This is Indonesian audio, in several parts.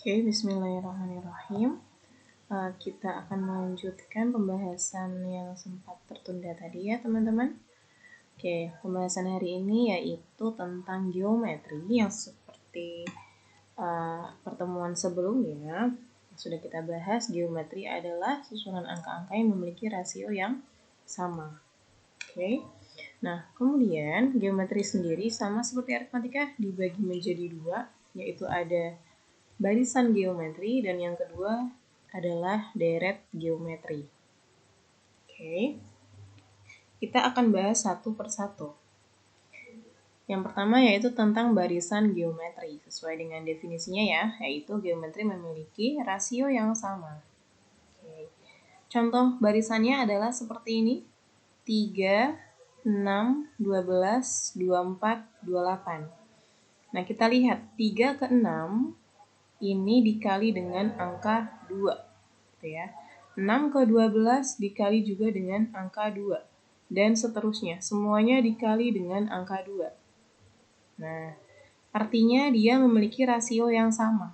Oke, bismillahirrahmanirrahim. Kita akan melanjutkan pembahasan yang sempat tertunda tadi ya teman-teman. Oke, pembahasan hari ini yaitu tentang geometri yang seperti pertemuan sebelumnya sudah kita bahas. Geometri adalah susunan angka-angka yang memiliki rasio yang sama. Oke. Nah, kemudian geometri sendiri sama seperti aritmatika dibagi menjadi dua, yaitu ada barisan geometri dan yang kedua adalah deret geometri. Oke. Kita akan bahas satu persatu. Yang pertama yaitu tentang barisan geometri. Sesuai dengan definisinya ya, yaitu geometri memiliki rasio yang sama. Oke. Contoh barisannya adalah seperti ini. 3, 6, 12, 24, 28. Nah, kita lihat 3 ke 6 ini dikali dengan angka 2. Gitu ya. 6 ke 12 dikali juga dengan angka 2. Dan seterusnya. Semuanya dikali dengan angka 2. Nah, artinya dia memiliki rasio yang sama.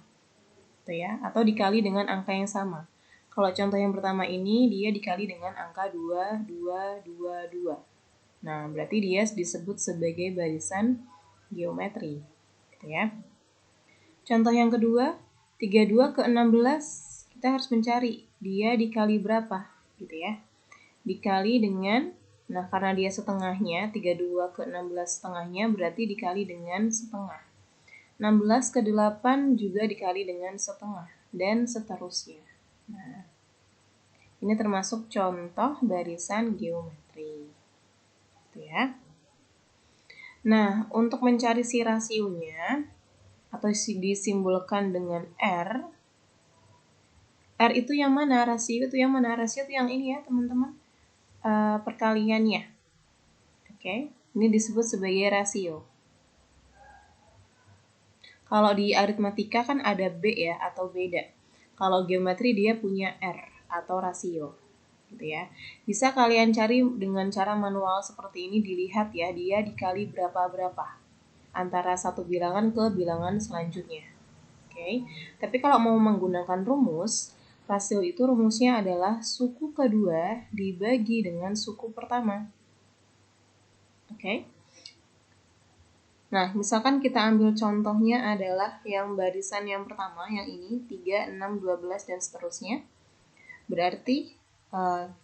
Gitu ya. Atau dikali dengan angka yang sama. Kalau contoh yang pertama ini, dia dikali dengan angka 2, 2, 2, 2. Nah, berarti dia disebut sebagai barisan geometri. Gitu ya. Contoh yang kedua, 32 ke 16, kita harus mencari dia dikali berapa, gitu ya. Dikali dengan, nah karena dia setengahnya, 32 ke 16 setengahnya berarti dikali dengan setengah. 16 ke 8 juga dikali dengan setengah, dan seterusnya. Nah, ini termasuk contoh barisan geometri. Gitu ya. Nah, untuk mencari si rasionya, atau disimbolkan dengan R. R itu yang mana? Rasio itu yang mana? Rasio itu yang ini ya teman-teman. Perkaliannya. Oke, ini disebut sebagai rasio. Kalau di aritmatika kan ada B ya atau beda. Kalau geometri dia punya R atau rasio. Gitu ya. Bisa kalian cari dengan cara manual seperti ini, dilihat ya dia dikali berapa-berapa antara satu bilangan ke bilangan selanjutnya. Oke. Tapi kalau mau menggunakan rumus, rasio itu rumusnya adalah suku kedua dibagi dengan suku pertama. Oke. Nah, misalkan kita ambil contohnya adalah yang barisan yang pertama, yang ini 3, 6, 12 dan seterusnya. Berarti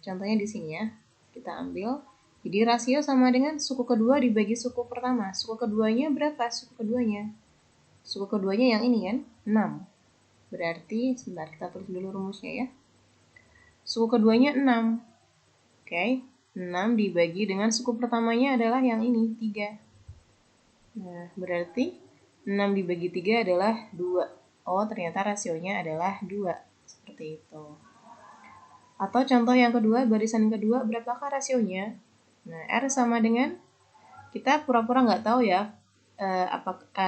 contohnya di sini ya. Kita ambil. Jadi rasio sama dengan suku kedua dibagi suku pertama. Suku keduanya berapa? Suku keduanya yang ini kan, 6. Berarti, sebentar kita tulis dulu rumusnya ya. Suku keduanya 6. Oke, 6 dibagi dengan suku pertamanya adalah yang ini, 3. Nah, berarti 6 dibagi 3 adalah 2. Oh, ternyata rasionya adalah 2. Seperti itu. Atau contoh yang kedua, barisan kedua, berapakah rasionya? Nah, R sama dengan, kita pura-pura nggak tahu ya,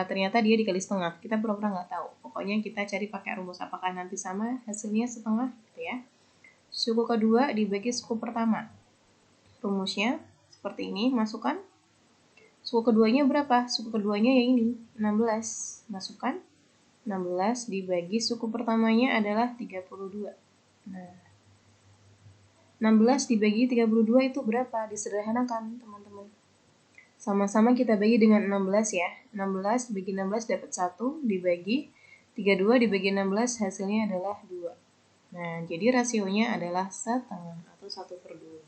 ternyata dia dikali setengah. Kita pura-pura nggak tahu. Pokoknya kita cari pakai rumus apakah nanti sama hasilnya setengah, gitu ya. Suku kedua dibagi suku pertama. Rumusnya seperti ini, masukkan. Suku keduanya berapa? Suku keduanya yang ini, 16. Masukkan. 16 dibagi suku pertamanya adalah 32. Nah, 16 dibagi 32 itu berapa? Disederhanakan, teman-teman. Sama-sama kita bagi dengan 16 ya. 16 dibagi 16 dapat 1, dibagi 32 dibagi 16 hasilnya adalah 2. Nah, jadi rasionya adalah setengah atau 1/2.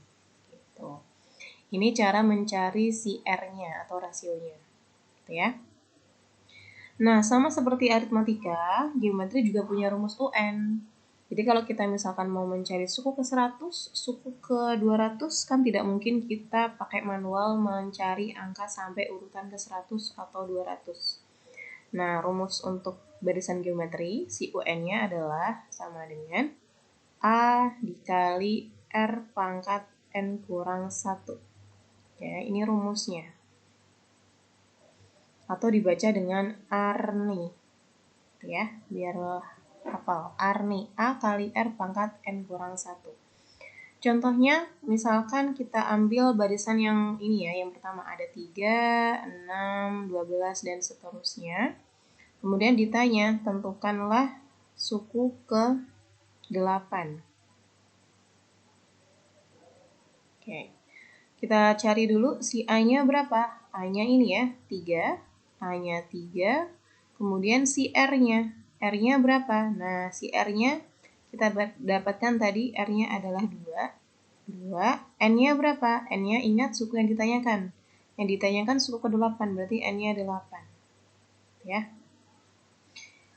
Gitu. Ini cara mencari si R-nya atau rasionya. Gitu ya. Nah, sama seperti aritmatika, geometri juga punya rumus UN. Jadi kalau kita misalkan mau mencari suku ke 100, suku ke 200, kan tidak mungkin kita pakai manual mencari angka sampai urutan ke 100 atau 200. Nah, rumus untuk barisan geometri, si UN-nya adalah sama dengan A dikali R pangkat N kurang 1. Ya, ini rumusnya. Atau dibaca dengan Arni. Ya, biar hafal. Arni, A kali R pangkat N kurang 1. Contohnya, misalkan kita ambil barisan yang ini ya, yang pertama ada 3, 6, 12, dan seterusnya. Kemudian ditanya, tentukanlah suku ke-8. Oke. Kita cari dulu si A-nya berapa? A-nya ini ya, 3. A-nya 3. Kemudian si R-nya. R-nya berapa? Nah, si R-nya kita dapatkan tadi, R-nya adalah 2. 2. N-nya berapa? N-nya ingat suku yang ditanyakan. Yang ditanyakan suku ke-8, berarti N-nya 8. Ya.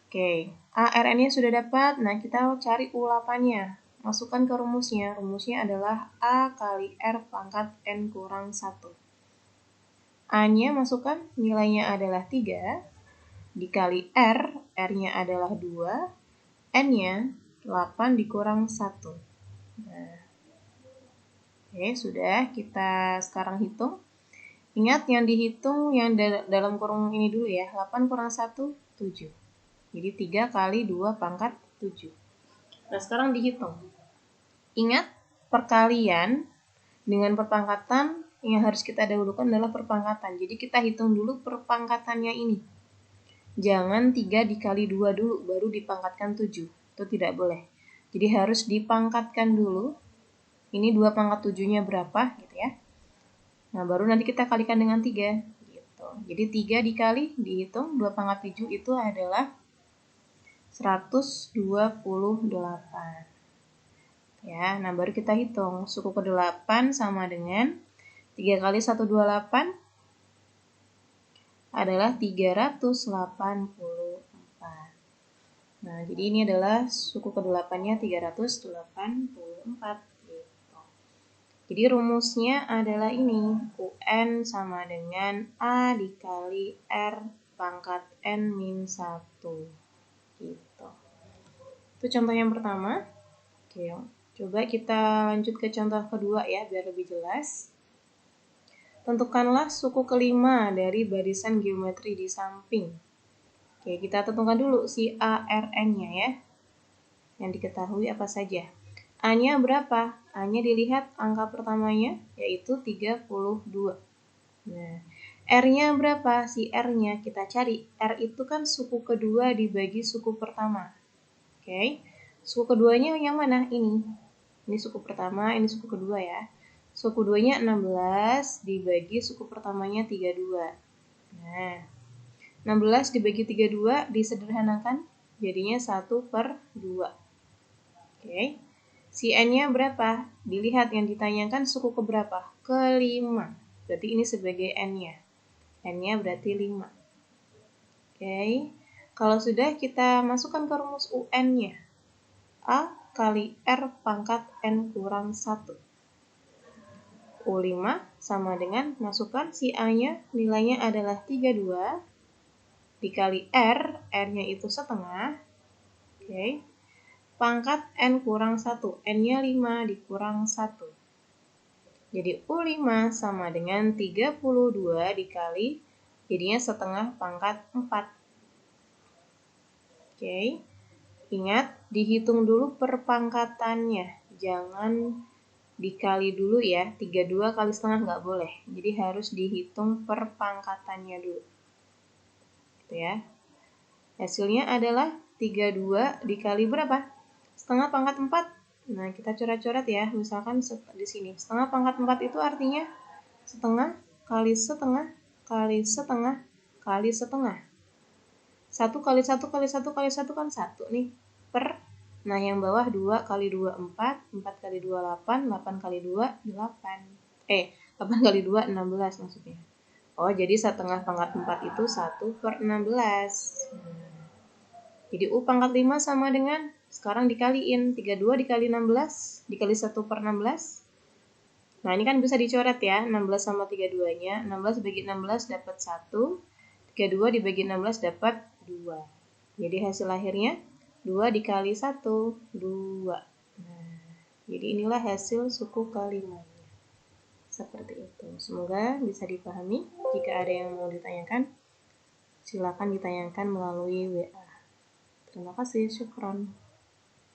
Oke, ARN-nya sudah dapat. Nah, kita cari U8-nya. Masukkan ke rumusnya. Rumusnya adalah A kali R pangkat N kurang 1. A-nya masukkan, nilainya adalah 3. Dikali R, R-nya adalah 2. N-nya 8 dikurang 1. Nah, oke, sudah. Kita sekarang hitung. Ingat yang dihitung yang dalam kurung ini dulu ya. 8 kurang 1, 7. Jadi 3 kali 2 pangkat 7. Nah, sekarang dihitung. Ingat, perkalian dengan perpangkatan yang harus kita dahulukan adalah perpangkatan. Jadi kita hitung dulu perpangkatannya ini. Jangan 3 dikali 2 dulu, baru dipangkatkan 7. Itu tidak boleh. Jadi harus dipangkatkan dulu. Ini 2 pangkat 7-nya berapa gitu ya. Nah, baru nanti kita kalikan dengan 3. Gitu. Jadi 3 dikali, dihitung, 2 pangkat 7 itu adalah 128. Ya, nah baru kita hitung. Suku ke-8 sama dengan 3 kali 128 adalah 384. Nah, jadi ini adalah suku ke-8-nya 384. Gitu. Jadi rumusnya adalah ini. UN sama dengan A dikali R pangkat N min 1. Gitu. Itu contoh yang pertama. Oke, coba kita lanjut ke contoh kedua ya, biar lebih jelas. Tentukanlah suku kelima dari barisan geometri di samping. Oke, kita tentukan dulu si ARN-nya ya. Yang diketahui apa saja. A-nya berapa? A-nya dilihat angka pertamanya, yaitu 32. Nah, R-nya berapa? Si R-nya kita cari. R itu kan suku kedua dibagi suku pertama. Oke, suku keduanya yang mana? Ini suku pertama, ini suku kedua ya. Suku keduanya 16 dibagi suku pertamanya 32. Nah, 16 dibagi 32 disederhanakan, jadinya 1/2. Oke, si N-nya berapa? Dilihat yang ditanyakan suku keberapa? Ke-5. Berarti ini sebagai N-nya. N-nya berarti 5. Oke, kalau sudah kita masukkan ke rumus UN-nya. A kali R pangkat N kurang 1. U5 sama dengan masukkan si A-nya, nilainya adalah 32. Dikali R, R-nya itu setengah. Oke, pangkat N kurang 1. N-nya 5 dikurang 1. Jadi U5 sama dengan 32 dikali, jadinya setengah pangkat 4. Oke, ingat dihitung dulu perpangkatannya. Jangan dikali dulu ya, 32 kali setengah nggak boleh. Jadi harus dihitung perpangkatannya dulu. Gitu ya. Hasilnya adalah 32 dikali berapa? Setengah pangkat 4. Nah, kita coret-coret ya. Misalkan di sini. Setengah pangkat 4 itu artinya setengah kali setengah kali setengah kali setengah. 1 kali 1 kali 1 kali 1 kan 1 nih. Per. Nah, yang bawah 2 kali 2, 4. 4 kali 2, 8. 8 kali 2, 8. 8 kali 2, 16 maksudnya. Oh, jadi setengah pangkat 4 itu 1/16. Jadi U pangkat 5 sama dengan, sekarang dikaliin, 32 dikali 16, dikali 1/16. Nah, ini kan bisa dicoret ya, 16 sama 32-nya. 16 dibagi 16 dapat 1, 32 dibagi 16 dapat 2. Jadi hasil akhirnya 2 dikali 1, 2. Nah, jadi inilah hasil suku kelimanya. Seperti itu. Semoga bisa dipahami. Jika ada yang mau ditanyakan, silakan ditanyakan melalui WA. Terima kasih, syukron.